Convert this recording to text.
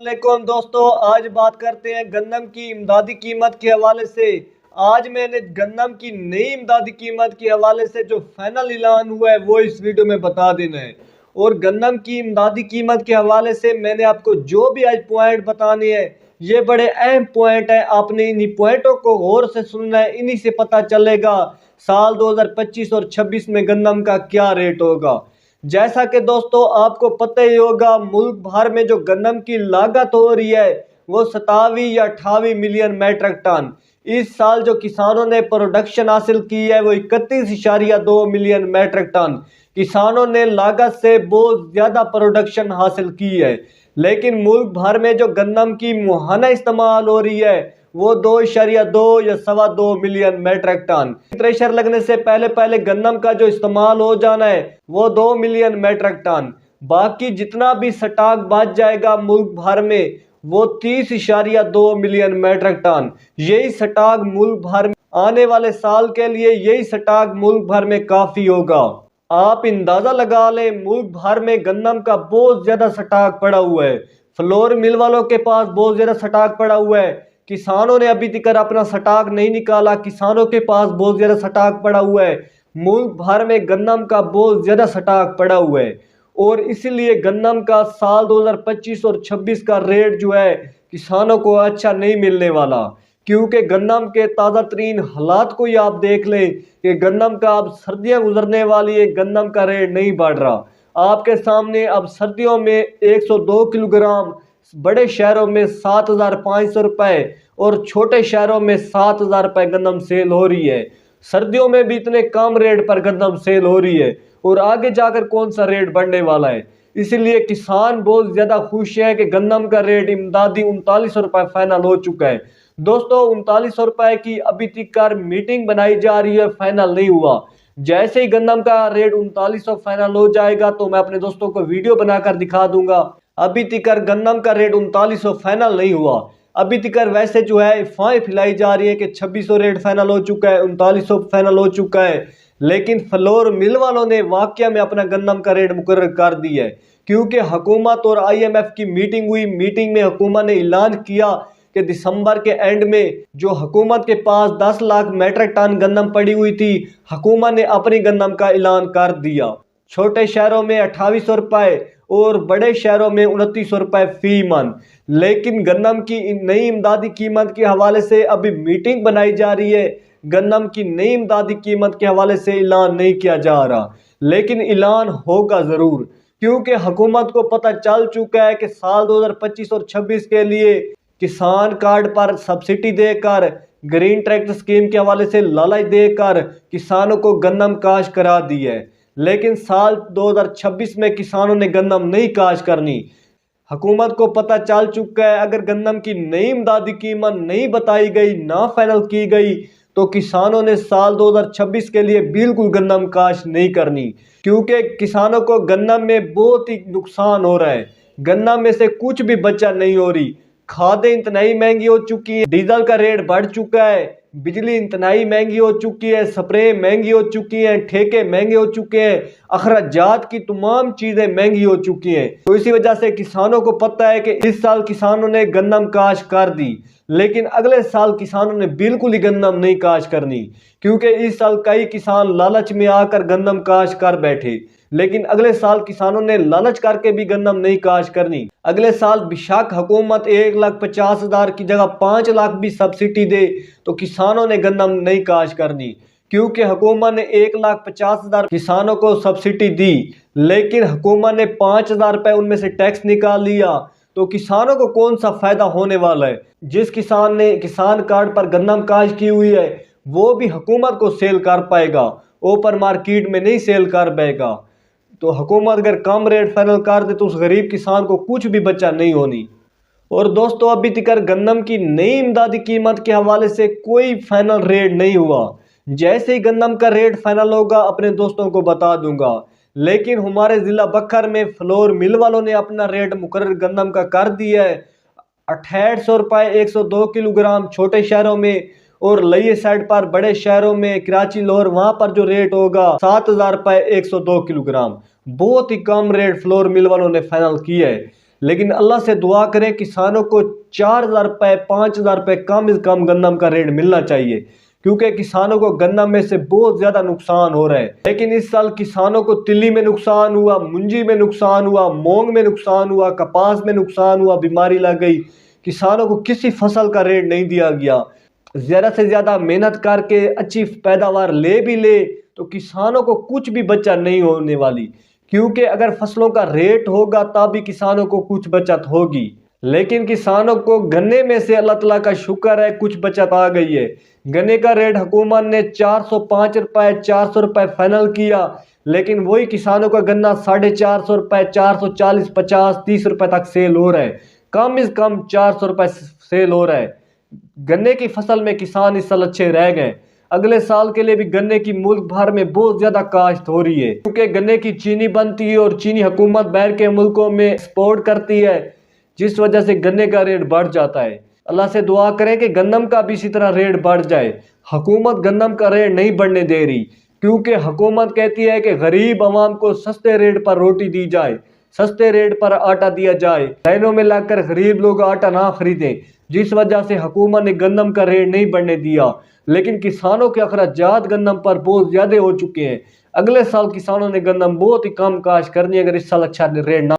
वालेकुम दोस्तों, आज बात करते हैं गंदम की इमदादी कीमत के हवाले से। आज मैंने गंदम की नई इमदादी कीमत के हवाले से जो फाइनल ऐलान हुआ है वो इस वीडियो में बता देना है। और गंदम की इमदादी कीमत के हवाले से मैंने आपको जो भी आज पॉइंट बताने हैं ये बड़े अहम पॉइंट है। आपने इन्हीं पॉइंटों को गौर से सुनना है, इन्हीं से पता चलेगा साल 2025 और 26 में गंदम का क्या रेट होगा। जैसा कि दोस्तों आपको पता ही होगा, मुल्क भर में जो गंदम की लागत हो रही है वो 27 या 28 मिलियन मैट्रिक टन। इस साल जो किसानों ने प्रोडक्शन हासिल की है वो 31.2 मिलियन मैट्रिक टन। किसानों ने लागत से बहुत ज़्यादा प्रोडक्शन हासिल की है, लेकिन मुल्क भर में जो गंदम की मुहाना इस्तेमाल हो रही है वो 2.2 या 2.25 मिलियन मैट्रिक टन। थ्रेशर लगने से पहले पहले गंदम का जो इस्तेमाल हो जाना है वो 2 मिलियन मैट्रिक टन। बाकी जितना भी स्टॉक बच जाएगा मुल्क भर में वो 30.2 मिलियन मैट्रिक टन। यही स्टॉक मुल्क भर में आने वाले साल के लिए यही स्टॉक मुल्क भर में काफ़ी होगा। आप अंदाज़ा लगा लें, मुल्क भर में गंदम का बहुत ज़्यादा स्टॉक पड़ा हुआ है। फ्लोर मिल वालों के पास बहुत ज़्यादा स्टॉक पड़ा हुआ है। किसानों ने अभी तक अपना स्टॉक नहीं निकाला, किसानों के पास बहुत ज़्यादा स्टॉक पड़ा हुआ है। मुल्क भर में गंदम का बहुत ज़्यादा स्टॉक पड़ा हुआ है और इसलिए गंदम का साल 2025 और 26 का रेट जो है किसानों को अच्छा नहीं मिलने वाला। क्योंकि गंदम के ताज़ा तरीन हालात को ही आप देख लें कि गंदम का अब सर्दियाँ गुजरने वाली है, गंदम का रेट नहीं बढ़ रहा। आपके सामने अब सर्दियों में 102 किलोग्राम बड़े शहरों में 7,500 रुपये और छोटे शहरों में 7,000 रुपये गंदम सेल हो रही है। सर्दियों में भी इतने कम रेट पर गंदम सेल हो रही है और आगे जाकर कौन सा रेट बढ़ने वाला है। इसलिए किसान बहुत ज़्यादा खुश है कि गंदम का रेट इमदादी 3900 रुपये फाइनल हो चुका है। दोस्तों 3900 रुपये की अभी तक मीटिंग बनाई जा रही है, फाइनल नहीं हुआ। जैसे ही गंदम का रेट 3900 फाइनल हो जाएगा तो मैं अपने दोस्तों को वीडियो बनाकर दिखा दूंगा। अभी तक गंदम का रेट 3900 फाइनल नहीं हुआ। अभी तक वैसे जो है अफवाहें फैलाई जा रही है कि 2600 रेट फाइनल हो चुका है, 3900 फाइनल हो चुका है, लेकिन फ्लोर मिल वालों ने वाकया में अपना गंदम का रेट मुकर्रर कर दिया है। क्योंकि हुकूमत और IMF की मीटिंग हुई, मीटिंग में हुकूमत ने ऐलान किया कि दिसंबर के एंड में जो हुकूमत के पास 10 लाख मैट्रिक टन गंदम पड़ी हुई थी, हुकूमत ने अपनी गंदम का ऐलान कर दिया। छोटे शहरों में 2800 रुपये और बड़े शहरों में 2900 रुपये फी मन। लेकिन गंदम की नई इमदादी कीमत के हवाले से अभी मीटिंग बनाई जा रही है। गंदम की नई इमदादी कीमत के हवाले से ऐलान नहीं किया जा रहा, लेकिन ऐलान होगा ज़रूर। क्योंकि हुकूमत को पता चल चुका है कि साल 2025 और 26 के लिए किसान कार्ड पर सब्सिडी देकर, ग्रीन ट्रैक्टर स्कीम के हवाले से लालच देकर किसानों को गंदम काश करा दी है। लेकिन साल 2026 में किसानों ने गंदम नहीं काश करनी। हुकूमत को पता चल चुका है अगर गंदम की नई इमदादी कीमत नहीं बताई गई, ना फाइनल की गई, तो किसानों ने साल 2026 के लिए बिल्कुल गंदम काश नहीं करनी। क्योंकि किसानों को गंदम में बहुत ही नुकसान हो रहा है। गंदम में से कुछ भी बचत नहीं हो रही। खादें इतनी महंगी हो चुकी है, डीजल का रेट बढ़ चुका है, बिजली इतनी महंगी हो चुकी है, स्प्रे महंगी हो चुकी हैं, ठेके महंगे हो चुके हैं, अखराजात की तमाम चीज़ें महंगी हो चुकी हैं। तो इसी वजह से किसानों को पता है कि इस साल किसानों ने गंदम काश कर दी, लेकिन अगले साल किसानों ने बिल्कुल ही गंदम नहीं काश करनी। क्योंकि इस साल कई किसान लालच में आकर गंदम काश कर बैठे, लेकिन अगले साल किसानों ने लालच करके भी गंदम नहीं काश करनी। अगले साल बेशक हुकूमत 1,50,000 की जगह 5 लाख भी सब्सिडी दे तो किसानों ने गंदम नहीं काश करनी। क्योंकि हुकूमत ने 1,50,000 किसानों को सब्सिडी दी, लेकिन हुकूमत ने 5,000 रुपये उनमें से टैक्स निकाल लिया, तो किसानों को कौन सा फ़ायदा होने वाला है। जिस किसान ने किसान कार्ड पर गंदम काश की हुई है वो भी हुकूमत को सेल कर पाएगा, ओपन मार्केट में नहीं सेल कर पाएगा। तो हुकूमत अगर कम रेट फाइनल कर दे तो उस गरीब किसान को कुछ भी बचा नहीं होनी। और दोस्तों अभी तक गंदम की नई इमदादी कीमत के हवाले से कोई फाइनल रेट नहीं हुआ। जैसे ही गंदम का रेट फाइनल होगा अपने दोस्तों को बता दूंगा। लेकिन हमारे ज़िला बखर में फ्लोर मिल वालों ने अपना रेट मुकर्रर गंदम का कर दिया है 6800 रुपये 102 किलोग्राम छोटे शहरों में, और लई साइड पर बड़े शहरों में कराची लाहौर वहाँ पर जो रेट होगा 7,000 रुपये 102 किलोग्राम। बहुत ही कम रेट फ्लोर मिल वालों ने फाइनल किया है। لیکن اللہ سے دعا کریں کسانوں کو 4,000 روپے 5,000 روپے کم از کم گندم کا ریٹ ملنا چاہیے، کیونکہ کسانوں کو گندم میں سے بہت زیادہ نقصان ہو رہا ہے۔ لیکن اس سال کسانوں کو تلی میں نقصان ہوا، منجی میں نقصان ہوا، مونگ میں نقصان ہوا، کپاس میں نقصان ہوا، بیماری لگ گئی، کسانوں کو کسی فصل کا ریٹ نہیں دیا گیا۔ زیادہ سے زیادہ محنت کر کے اچھی پیداوار لے بھی لے تو کسانوں کو کچھ بھی بچت نہیں ہونے والی، کیونکہ اگر فصلوں کا ریٹ ہوگا تب بھی کسانوں کو کچھ بچت ہوگی۔ لیکن کسانوں کو گنے میں سے اللہ تعالیٰ کا شکر ہے کچھ بچت آ گئی ہے۔ گنے کا ریٹ حکومت نے 405 روپے 400 روپے فائنل کیا، لیکن وہی کسانوں کا گنا 450 روپے 440 50 30 روپے تک سیل ہو رہا ہے، کم از کم 400 روپے سیل ہو رہا ہے۔ گنے کی فصل میں کسان اس سال اچھے رہ گئے، اگلے سال کے لیے بھی گنے کی ملک بھر میں بہت زیادہ کاشت ہو رہی ہے، کیونکہ گنے کی چینی بنتی ہے اور چینی حکومت باہر کے ملکوں میں ایکسپورٹ کرتی ہے، جس وجہ سے گنے کا ریٹ بڑھ جاتا ہے۔ اللہ سے دعا کریں کہ گندم کا بھی اسی طرح ریٹ بڑھ جائے۔ حکومت گندم کا ریٹ نہیں بڑھنے دے رہی، کیونکہ حکومت کہتی ہے کہ غریب عوام کو سستے ریٹ پر روٹی دی جائے، سستے ریٹ پر آٹا دیا جائے، لائنوں میں لگ کر غریب لوگ آٹا نہ خریدیں، جس وجہ سے حکومت نے گندم کا ریٹ نہیں بڑھنے دیا۔ لیکن کسانوں کے اخراجات گندم پر بہت زیادہ ہو چکے ہیں، اگلے سال کسانوں نے گندم بہت ہی کم کاشت کرنی ہے اگر اس سال اچھا ریٹ نہ